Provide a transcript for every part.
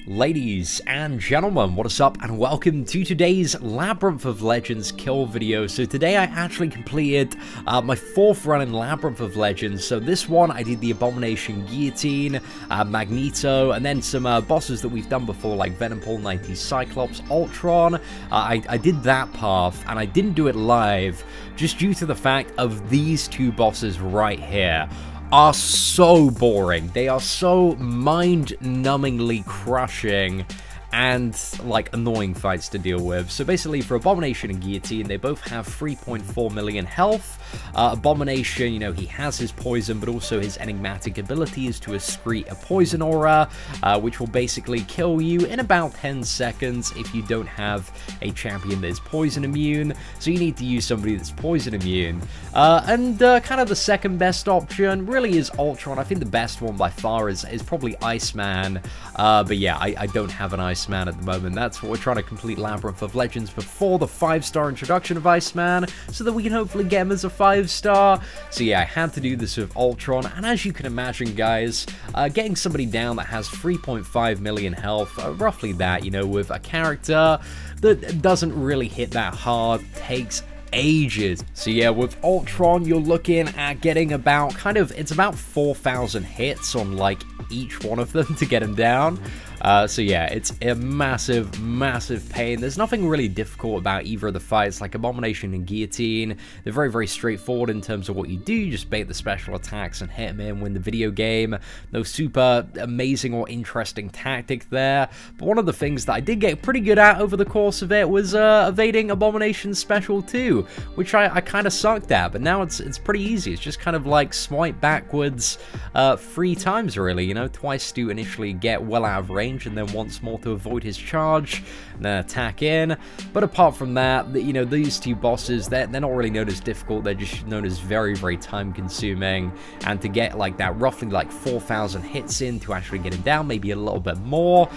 Ladies and gentlemen, what is up, and welcome to today's Labyrinth of Legends kill video. So today I actually completed my 4th run in Labyrinth of Legends. So this one I did the Abomination, Guillotine, Magneto, and then some bosses that we've done before like Venom, 90 Cyclops, Ultron. I did that path, and I didn't do it live just due to the fact of these two bosses right here are so boring. They are so mind-numbingly crushing and like annoying fights to deal with. So basically for Abomination and Guillotine, they both have 3.4 million health. Abomination, you know, he has his poison, but also his enigmatic ability is to excrete a poison aura, which will basically kill you in about 10 seconds if you don't have a champion that is poison immune. So you need to use somebody that's poison immune. And kind of the second best option really is Ultron. I think the best one by far is probably Iceman. But yeah, I don't have an Iceman at the moment. That's what we're trying to complete Labyrinth of Legends before the 5-star introduction of Iceman, so that we can hopefully get him as a 5-star. So yeah, I had to do this with Ultron, and as you can imagine, guys, getting somebody down that has 3.5 million health, roughly that, you know, with a character that doesn't really hit that hard, takes ages. So yeah, with Ultron, you're looking at getting about it's about 4,000 hits on like each one of them to get him down. So yeah, it's a massive pain. There's nothing really difficult about either of the fights. Like Abomination and Guillotine, they're very straightforward in terms of what you do. You just bait the special attacks and hit them in, win the video game. No super amazing or interesting tactic there. But one of the things that I did get pretty good at over the course of it was evading Abomination's special too, which I kind of sucked at. But now it's pretty easy. It's just kind of like swipe backwards 3 times really, you know, twice to initially get well out of range, and then once more to avoid his charge, and then attack in. But apart from that, you know, these two bosses, they're not really known as difficult. They're just known as very time consuming, and to get like that roughly like 4,000 hits in to actually get him down, maybe a little bit more,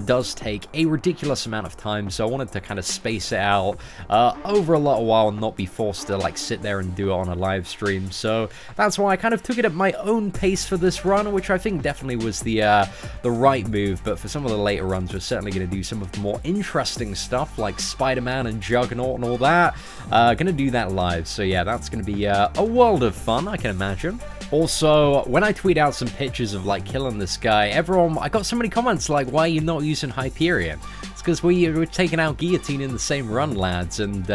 does take a ridiculous amount of time. So I wanted to kind of space it out over a little while and not be forced to like sit there and do it on a live stream. So that's why I kind of took it at my own pace for this run, which I think definitely was the right move. But for some of the later runs, we're certainly going to do some of the more interesting stuff like Spider-Man and Juggernaut and all that. Gonna do that live. So yeah, that's going to be a world of fun, I can imagine. Also, when I tweet out some pictures of like killing this guy, I got so many comments like, why are you not using Hyperion? It's because we're taking out Guillotine in the same run, lads, and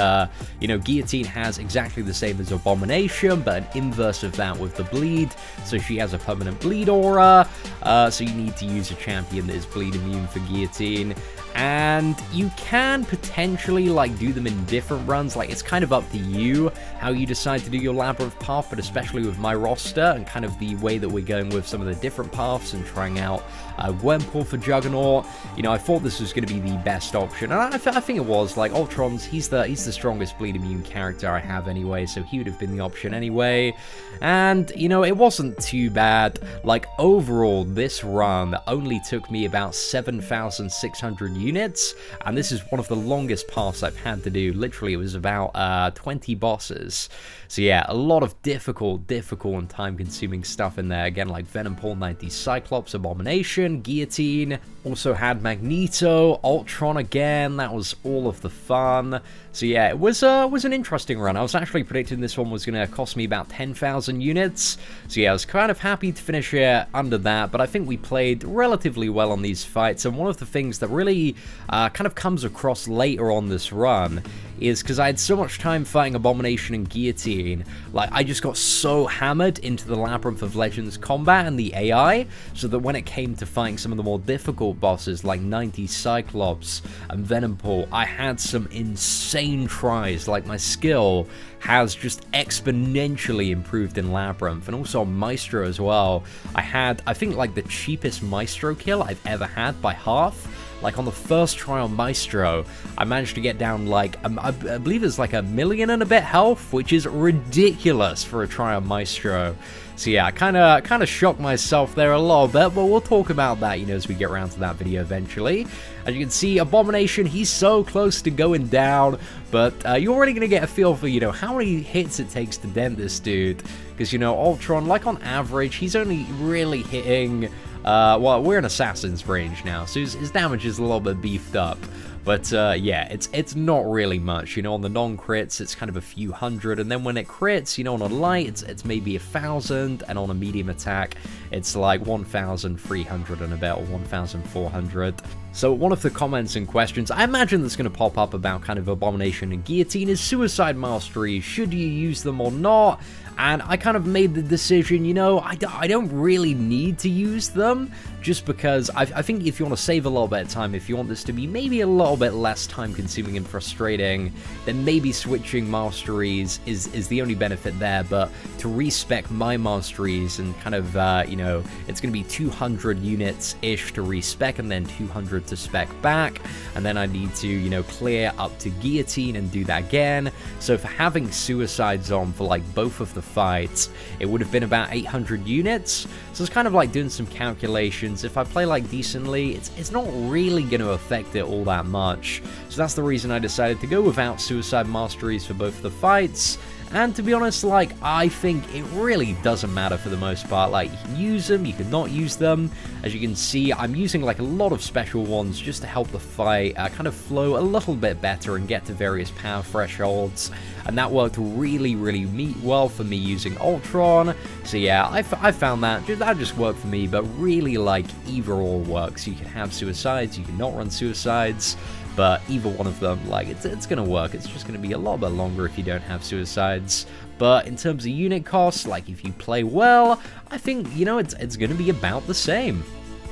you know, Guillotine has exactly the same as Abomination, but an inverse of that with the bleed. So she has a permanent bleed aura, so you need to use a champion that is bleed immune for Guillotine. And you can potentially like do them in different runs. Like, it's kind of up to you how you decide to do your Labyrinth path, but especially with my roster and kind of the way that we're going with some of the different paths and trying out Gwenpool for Juggernaut, you know, I thought this was going to be the best option, and I think it was. Like, Ultron's, he's the strongest bleed immune character I have anyway, so he would have been the option anyway. And you know, it wasn't too bad. Like, overall, this run only took me about 7,600 units, and this is one of the longest paths I've had to do. Literally, it was about 20 bosses. So yeah, a lot of difficult and time-consuming stuff in there. Again, like Venom, 90 Cyclops, Abomination, Guillotine. Also had Magneto, Ultron again. That was all of the fun. So yeah, it was an interesting run. I was actually predicting this one was going to cost me about 10,000 units. So yeah, I was kind of happy to finish it under that, but I think we played relatively well on these fights. And one of the things that really kind of comes across later on this run is because I had so much time fighting Abomination and Guillotine, like, I just got so hammered into the Labyrinth of Legends combat and the AI, so that when it came to fighting some of the more difficult bosses like 90 Cyclops and Venom, I had some insane tries. Like, my skill has just exponentially improved in Labyrinth, and also Maestro as well. I think like the cheapest Maestro kill I've ever had by half. Like, on the first try on Maestro, I managed to get down like, I believe it's like 1 million and a bit health, which is ridiculous for a try on Maestro. So yeah, I kind of shocked myself there a little bit, but we'll talk about that, you know, as we get around to that video eventually. As you can see, Abomination, he's so close to going down, but you're already going to get a feel for, you know, how many hits it takes to dent this dude. Because, you know, Ultron, like on average, he's only really hitting Well, we're in Assassin's range now, so his damage is a little bit beefed up. But yeah, it's not really much, you know. On the non-crits, it's kind of a few hundred, and then when it crits, you know, on a light, it's maybe 1,000, and on a medium attack, it's like 1,300 and about, or 1,400. So one of the comments and questions I imagine that's going to pop up about kind of Abomination and Guillotine is suicide masteries. Should you use them or not? And I kind of made the decision, you know, I don't really need to use them, just because I think if you want to save a little bit of time, if you want this to be maybe a little bit less time-consuming and frustrating, then maybe switching masteries is the only benefit there. But to respec my masteries and kind of, you know, it's going to be 200 units-ish to respec, and then 200 to spec back, and then I need to, you know, clear up to Guillotine and do that again. So for having suicides on for like both of the fights, it would have been about 800 units. So it's kind of like doing some calculations. If I play like decently, it's not really going to affect it all that much. So that's the reason I decided to go without suicide masteries for both the fights. And to be honest, like, I think it really doesn't matter for the most part. Like, you can use them, you can not use them. As you can see, I'm using like a lot of special ones just to help the fight kind of flow a little bit better and get to various power thresholds. And that worked really, really well for me using Ultron. So yeah, I found that just worked for me, but really, like, either or works. You can have suicides, you can not run suicides. But either one of them, like, it's going to work. It's just going to be a lot bit longer if you don't have suicides. But in terms of unit cost, like, if you play well, I think, you know, it's going to be about the same.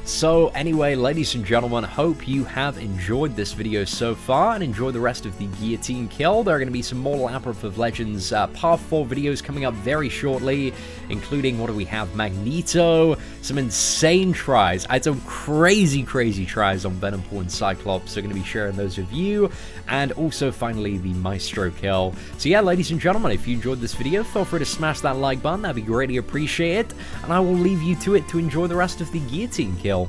So anyway, ladies and gentlemen, hope you have enjoyed this video so far and enjoy the rest of the Guillotine kill. There are going to be some more Labyrinth of Legends Part 4 videos coming up very shortly, including, what do we have, Magneto, some insane tries. I had some crazy tries on Venompool and Cyclops, so I'm going to be sharing those with you, and also finally the Maestro kill. So yeah, ladies and gentlemen, if you enjoyed this video, feel free to smash that like button, that'd be greatly appreciated, and I will leave you to it to enjoy the rest of the Guillotine kill.